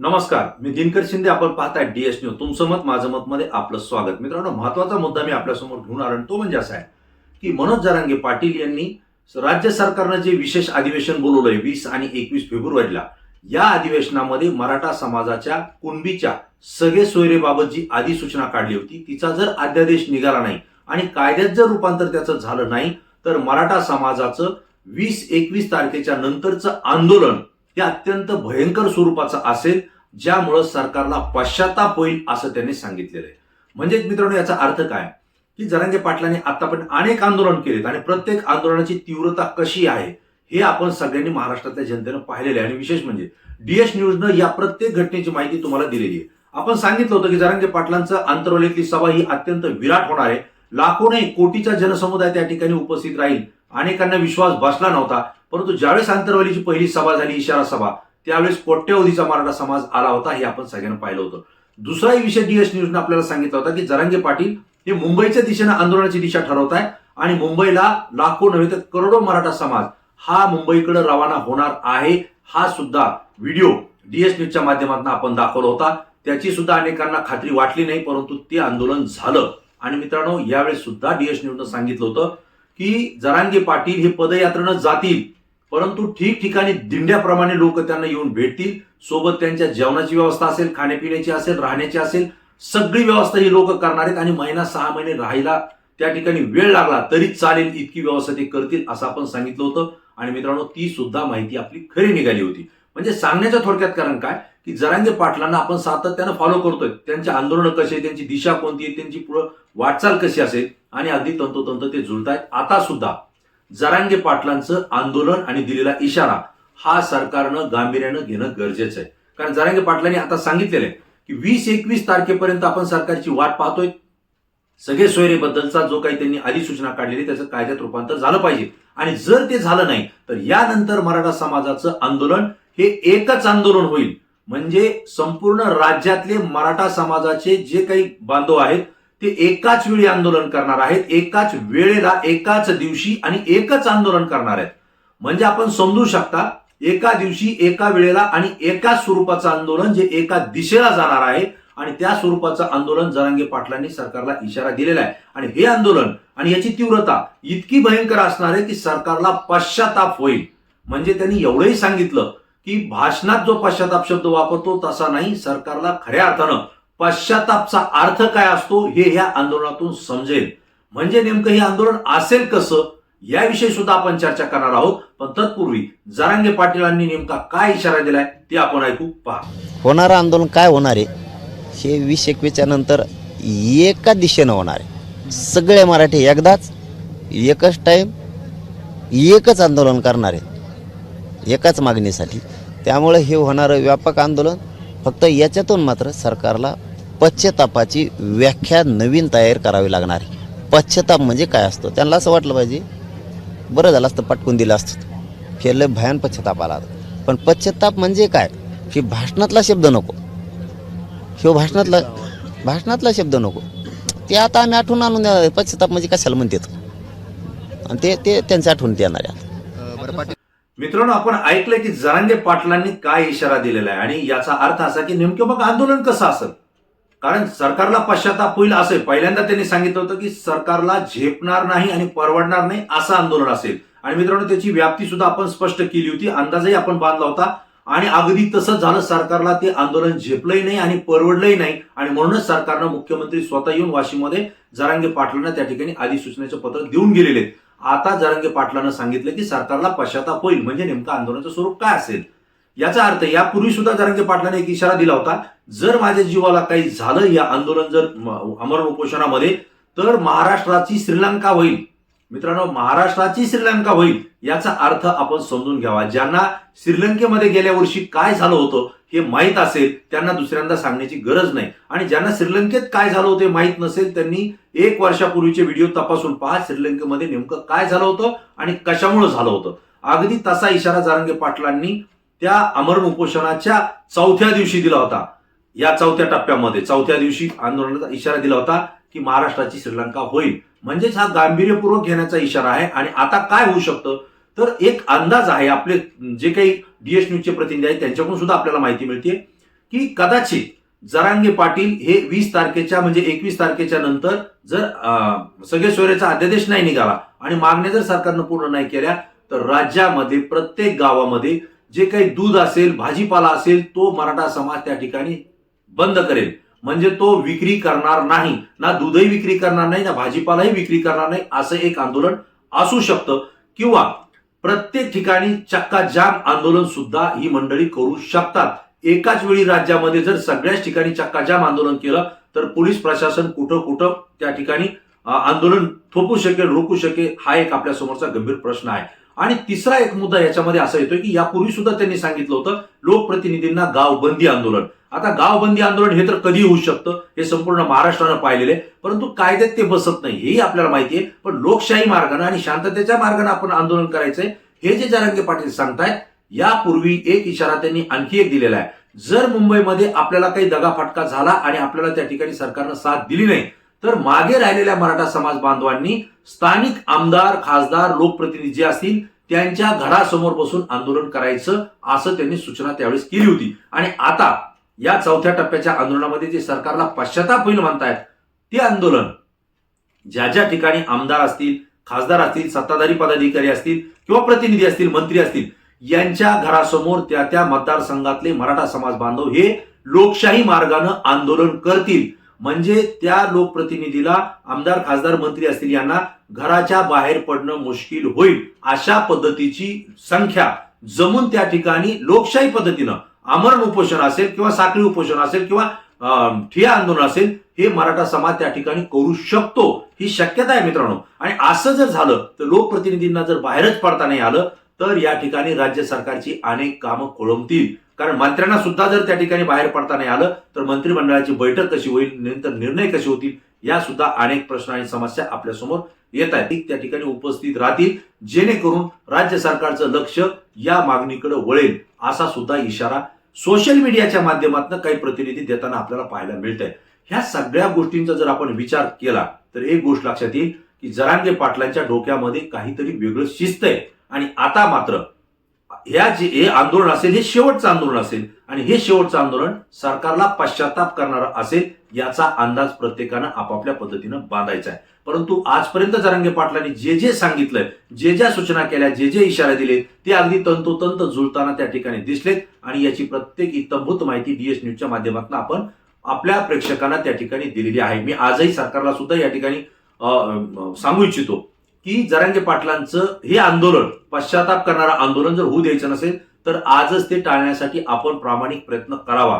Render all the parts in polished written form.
नमस्कार, मी दिनकर शिंदे. आपण पाहताय DS न्यूज. तुमचं मत माझं मत मध्ये आपलं स्वागत. मित्रांनो, महत्वाचा मुद्दा मी आपल्यासमोर घेऊन आलो, तो म्हणजे असा आहे की मनोज जरांगे पाटील यांनी राज्य सरकारनं जे विशेष अधिवेशन बोलवलंय 20 आणि 21 फेब्रुवारीला, या अधिवेशनामध्ये मराठा समाजाच्या कुणबीच्या सगळे सोयरेबाबत जी अधिसूचना काढली होती, तिचा जर अध्यादेश निघाला नाही आणि कायद्यात जर रूपांतर त्याचं झालं नाही, तर मराठा समाजाचं 20-21 तारखेच्या नंतरचं आंदोलन हे अत्यंत भयंकर स्वरूपाचं असेल, ज्यामुळे सरकारला पश्चाताप होईल असं त्यांनी सांगितलेलं आहे. म्हणजे मित्रांनो, याचा अर्थ काय की जरांगे पाटलांनी आतापर्यंत अनेक आंदोलन केलेत आणि प्रत्येक आंदोलनाची तीव्रता कशी आहे हे आपण सगळ्यांनी महाराष्ट्रातल्या जनतेनं पाहिलेलं आहे. आणि विशेष म्हणजे DS न्यूजनं या प्रत्येक घटनेची माहिती तुम्हाला दिलेली आहे. आपण सांगितलं होतं की जरांगे पाटलांचं आंतरवलीतली सभा ही अत्यंत विराट होणार आहे. लाखो नाही कोटीचा जनसमुदाय त्या ठिकाणी उपस्थित राहील. अनेकांना विश्वास बसला नव्हता, परंतु ज्यावेळेस आंतरवलीची पहिली सभा झाली, इशारा सभा, त्यावेळेस कोट्यवधीचा मराठा समाज आला होता, हे आपण सगळ्यांना पाहिलं होतं. दुसराही विषय DS न्यूजने आपल्याला सांगितला होता की जरांगे पाटील हे मुंबईच्या दिशेनं आंदोलनाची दिशा ठरवत आहे आणि मुंबईला लाखो नव्हे तर करोडो मराठा समाज हा मुंबईकडे रवाना होणार आहे. हा सुद्धा व्हिडिओ DS न्यूजच्या माध्यमातून आपण दाखवला होता. त्याची सुद्धा अनेकांना खात्री वाटली नाही, परंतु ते आंदोलन झालं. आणि मित्रांनो, यावेळेस सुद्धा DS न्यूजनं सांगितलं होतं की जरांगे पाटील हे पदयात्रेनं जातील, परंतु ठिकठिकाणी दिंड्याप्रमाणे लोक त्यांना येऊन भेटतील. सोबत त्यांच्या जेवणाची व्यवस्था असेल, खाण्यापिण्याची असेल, राहण्याची असेल, सगळी व्यवस्था ही लोक करणार आहेत. आणि महिना 6 महिने राहायला त्या ठिकाणी वेळ लागला तरी चालेल, इतकी व्यवस्था ते करतील असं आपण सांगितलं होतं. आणि मित्रांनो, ती सुद्धा माहिती आपली खरी निघाली होती. म्हणजे सांगण्याच्या थोडक्यात कारण काय की जरांगे पाटलांना आपण सातत्यानं फॉलो करतोय. त्यांचे आंदोलन कसे, त्यांची दिशा कोणती आहे, त्यांची पुढे वाटचाल कशी असेल, आणि अगदी तंतोतंत ते जुळतायत. आता सुद्धा जरांगे पाटलांचं आंदोलन आणि दिलेला इशारा हा सरकारनं गांभीर्यानं घेणं गरजेचं आहे. कारण जरांगे पाटलांनी आता सांगितलेलं आहे की 20-21 तारखेपर्यंत आपण सरकारची वाट पाहतोय. सगळे सोयरेबद्दलचा जो काही त्यांनी अधिसूचना काढलेली त्याचं कायद्यात रूपांतर झालं पाहिजे. आणि जर ते झालं नाही तर यानंतर मराठा समाजाचं आंदोलन हे एकच आंदोलन होईल. म्हणजे संपूर्ण राज्यातले मराठा समाजाचे जे काही बांधव आहेत ते एकाच वेळी आंदोलन करणार आहेत, एकाच वेळेला, एकाच दिवशी आणि एकच आंदोलन करणार आहेत. म्हणजे आपण समजू शकता, एका दिवशी, एका वेळेला आणि एकाच स्वरूपाचं आंदोलन जे एका दिशेला जाणार आहे. आणि त्या स्वरूपाचं आंदोलन जरांगे पाटलांनी सरकारला इशारा दिलेला आहे. आणि हे आंदोलन आणि याची तीव्रता इतकी भयंकर असणार आहे की सरकारला पश्चाताप होईल. म्हणजे त्यांनी एवढंही सांगितलं की भाषणात जो पश्चाताप शब्द वापरतो तसा नाही, सरकारला खऱ्या अर्थानं पश्चातापचा अर्थ काय असतो हे या आंदोलनातून समजेल. म्हणजे नेमकं हे आंदोलन असेल कसं याविषयी सुद्धा आपण चर्चा करणार आहोत. पण तत्पूर्वी जरांगे पाटीलांनी नेमका काय इशारा दिलाय ते आपण ऐकू. पहा. होणारं आंदोलन काय होणार आहे हे 20-21 नंतर एका दिशेनं होणार आहे. सगळे मराठी एकदाच एकच टाईम एकच आंदोलन करणार आहे एकाच मागणीसाठी. त्यामुळे हे होणारं व्यापक आंदोलन फक्त याच्यातून मात्र सरकारला पश्चातापाची व्याख्या नवीन तयार करावी लागणार आहे. पश्चाताप म्हणजे काय असतो त्यांना असं वाटलं पाहिजे, बरं झालं असतं पटकून दिलं असतं, फेरलं भयान पश्चाताप आला. पण पश्चाताप म्हणजे काय हे भाषणातला शब्द नको, ह्यो भाषणातला शब्द नको. ते आता आम्ही आठवून आणून पश्चाताप म्हणजे कशाला म्हणतात, आणि ते त्यांच्या आठवणीत येणार आहे. मित्रांनो, आपण ऐकलंय की जरांगे पाटलांनी काय इशारा दिलेला आहे. आणि याचा अर्थ असा की नेमकं मग आंदोलन कसं असेल, कारण सरकारला पश्चाताप होईल असेल. पहिल्यांदा त्यांनी सांगितलं होतं की सरकारला झेपणार नाही आणि परवडणार नाही असं आंदोलन असेल. आणि मित्रांनो, त्याची व्याप्ती सुद्धा आपण स्पष्ट केली होती, अंदाजही आपण बांधला होता. आणि अगदी तसंच झालं. सरकारला ते आंदोलन झेपलंही नाही आणि परवडलंही नाही. आणि म्हणूनच सरकारनं मुख्यमंत्री स्वतः येऊन वाशीमध्ये जरांगे पाटलांना त्या ठिकाणी अधिसूचनेचं पत्र देऊन गेलेले आहेत. आता जरांगे पाटलांना सांगितलं की सरकारला पश्चाताप होईल. म्हणजे नेमकं आंदोलनाचं स्वरूप काय असेल याचा अर्थ, यापूर्वी सुद्धा जरांगे पाटलांनी एक इशारा दिला होता, जर माझ्या जीवाला काही झालं या आंदोलन जर आमरण उपोषणामध्ये तर महाराष्ट्राची श्रीलंका होईल. मित्रांनो, महाराष्ट्राची श्रीलंका होईल याचा अर्थ आपण समजून घ्यावा. ज्यांना श्रीलंकेमध्ये गेल्या वर्षी काय झालं होतं हे माहीत असेल त्यांना दुसऱ्यांदा सांगण्याची गरज नाही. आणि ज्यांना श्रीलंकेत काय झालं होतं माहीत नसेल त्यांनी 1 वर्षापूर्वीचे व्हिडिओ तपासून पहा, श्रीलंकेमध्ये नेमकं काय झालं होतं आणि कशामुळे झालं होतं. अगदी तसा इशारा जरांगे पाटलांनी त्या आमरण उपोषणाच्या 4थ्या दिवशी दिला होता. या 4थ्या टप्प्यामध्ये 4थ्या दिवशी आंदोलनाचा इशारा दिला होता की महाराष्ट्राची श्रीलंका होईल. म्हणजेच हा गांभीर्यपूर्वक घेण्याचा इशारा आहे. आणि आता काय होऊ शकतं तर एक अंदाज आहे, आपले जे काही DS न्यूजचे प्रतिनिधी आहेत त्यांच्याकडून सुद्धा आपल्याला माहिती मिळते की कदाचित जरांगे पाटील हे 20 तारखेच्या म्हणजे 21 तारखेच्या नंतर जर सगळे सोयरेचा अध्यादेश नाही निघाला आणि मागण्या जर सरकारनं पूर्ण नाही केल्या तर राज्यामध्ये प्रत्येक गावामध्ये जे काही दूध असेल भाजीपाला असेल तो मराठा समाज त्या ठिकाणी बंद करेल. म्हणजे तो विक्री करणार नाही, ना दूधही विक्री करणार नाही, ना भाजीपालाही विक्री करणार नाही, असं एक आंदोलन असू शकतं. किंवा प्रत्येक ठिकाणी चक्का जाम आंदोलन सुद्धा ही मंडळी करू शकतात. एकाच वेळी राज्यामध्ये जर सगळ्याच ठिकाणी चक्का जाम आंदोलन केलं तर पोलीस प्रशासन कुठं कुठं त्या ठिकाणी आंदोलन थोपू शकेल, रोखू शकेल, हा एक आपल्या समोरचा गंभीर प्रश्न आहे. आणि तिसरा एक मुद्दा याच्यामध्ये असा येतोय की यापूर्वी सुद्धा त्यांनी सांगितलं होतं लोकप्रतिनिधींना गावबंदी आंदोलन. आता गावबंदी आंदोलन हे तर कधी होऊ शकतं हे संपूर्ण महाराष्ट्रानं पाहिलेलं आहे, परंतु कायद्यात ते बसत नाही हेही आपल्याला माहिती आहे. पण लोकशाही मार्गाने आणि शांततेच्या मार्गाने आपण आंदोलन करायचंय हे जे जरांगे पाटील सांगतायत. यापूर्वी एक इशारा त्यांनी आणखी एक दिलेला आहे. जर मुंबईमध्ये आपल्याला काही दगाफटका झाला आणि आपल्याला त्या ठिकाणी सरकारनं साथ दिली नाही तर मागे राहिलेल्या मराठा समाज बांधवांनी स्थानिक आमदार, खासदार, लोकप्रतिनिधी जे असतील त्यांच्या घरासमोर बसून आंदोलन करायचं असं त्यांनी सूचना त्यावेळेस केली होती. आणि आता या चौथ्या टप्प्याच्या आंदोलनामध्ये जे सरकारला पश्चाताप होईल म्हणतायत ते आंदोलन ज्या ज्या ठिकाणी आमदार असतील, खासदार असतील, सत्ताधारी पदाधिकारी असतील किंवा प्रतिनिधी असतील, मंत्री असतील यांच्या घरासमोर त्या त्या मतदारसंघातले मराठा समाज बांधव हे लोकशाही मार्गानं आंदोलन करतील. म्हणजे त्या लोकप्रतिनिधीला आमदार, खासदार, मंत्री असतील यांना घराच्या बाहेर पडणं मुश्किल होईल. अशा पद्धतीची संख्या जमून त्या ठिकाणी लोकशाही पद्धतीनं आमरण उपोषण असेल किंवा साखळी उपोषण असेल किंवा ठिय्या आंदोलन असेल हे मराठा समाज त्या ठिकाणी करू शकतो, ही शक्यता आहे मित्रांनो. आणि असं जर झालं तर लोकप्रतिनिधींना जर बाहेरच पडता नाही आलं तर या ठिकाणी राज्य सरकारची अनेक कामं खोळंबतील. कारण मंत्र्यांना सुद्धा जर त्या ठिकाणी बाहेर पडता नाही आलं तर मंत्रिमंडळाची बैठक कशी होईल, नंतर निर्णय कसे होतील, या सुद्धा अनेक प्रश्न आणि समस्या आपल्या समोर येत आहेत. त्या ठिकाणी उपस्थित राहतील जेणेकरून राज्य सरकारचं लक्ष या मागणीकडे वळेल असा सुद्धा इशारा सोशल मीडियाच्या माध्यमातून काही प्रतिनिधी देताना आपल्याला पाहायला मिळत आहे. ह्या सगळ्या गोष्टींचा जर आपण विचार केला तर एक गोष्ट लक्षात येईल की जरांगे पाटलांच्या डोक्यामध्ये काहीतरी वेगळं शिस्त आहे. आणि आता मात्र हे आंदोलन असेल हे शेवटचं आंदोलन असेल आणि हे शेवटचं आंदोलन सरकारला पश्चाताप करणारं असेल याचा अंदाज प्रत्येकानं आपापल्या पद्धतीनं बांधायचा आहे. परंतु आजपर्यंत जरांगे पाटलांनी जे जे सांगितलंय, जे ज्या सूचना केल्या, जे जे इशारे दिले ते अगदी तंतोतंत जुळताना त्या ठिकाणी दिसलेत. आणि याची प्रत्येक इत्तंभूत माहिती DS न्यूजच्या माध्यमातून आपण आपल्या प्रेक्षकांना त्या ठिकाणी दिलेली आहे. मी आजही सरकारला सुद्धा या ठिकाणी सांगू इच्छितो की जरांगे पाटलांचं हे आंदोलन पश्चाताप करणारं आंदोलन जर होऊ द्यायचं नसेल तर आजच ते टाळण्यासाठी आपण प्रामाणिक प्रयत्न करावा.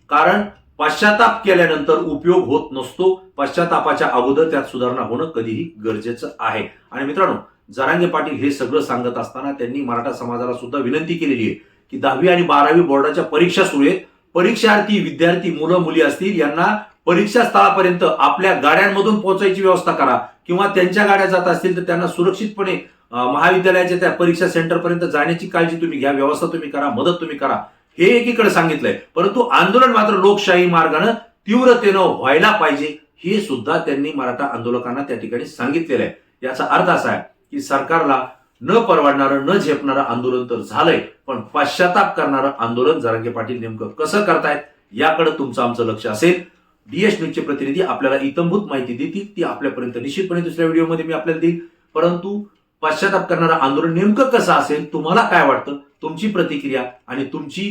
कारण पश्चाताप केल्यानंतर उपयोग होत नसतो, पश्चातापाच्या अगोदर त्यात सुधारणा होणं कधीही गरजेचं आहे. आणि मित्रांनो, जरांगे पाटील हे सगळं सांगत असताना त्यांनी मराठा समाजाला सुद्धा विनंती केलेली आहे की 10वी आणि 12वी बोर्डाच्या परीक्षा सुरू आहेत. परीक्षार्थी विद्यार्थी मुलं मुली असतील यांना परीक्षा स्थळापर्यंत आपल्या गाड्यांमधून पोहोचायची व्यवस्था करा किंवा त्यांच्या गाड्या जात असतील तर त्यांना सुरक्षितपणे महाविद्यालयाच्या त्या परीक्षा सेंटरपर्यंत जाण्याची काळजी तुम्ही घ्या, व्यवस्था तुम्ही करा, मदत तुम्ही करा, हे एकीकडे सांगितलंय. परंतु आंदोलन मात्र लोकशाही मार्गाने तीव्रतेनं व्हायला पाहिजे हे सुद्धा त्यांनी मराठा आंदोलकांना त्या ठिकाणी सांगितलेलं आहे. याचा अर्थ असा आहे की सरकारला न परवडणारं, न झेपणारं आंदोलन तर झालंय, पण पश्चाताप करणारं आंदोलन जरांगे पाटील नेमकं कसं करतायत याकडे तुमचं आमचं लक्ष असेल. DS न्यूजचे प्रतिनिधी आपल्याला इत्तंभूत माहिती देतील, ती आपल्यापर्यंत निश्चितपणे दुसऱ्या व्हिडिओमध्ये मी आपल्याला देईल. परंतु पश्चाताप करणारं आंदोलन नेमकं कसं असेल, तुम्हाला काय वाटतं, तुमची प्रतिक्रिया आणि तुमची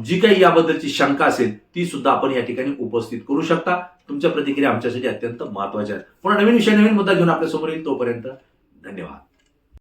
जी काही याबद्दलची शंका असेल ती सुद्धा आपण या ठिकाणी उपस्थित करू शकता. तुमच्या प्रतिक्रिया आमच्यासाठी अत्यंत महत्वाच्या आहेत. पुन्हा नवीन विषय, नवीन मुद्दा घेऊन आपल्या समोर येईल. तोपर्यंत धन्यवाद.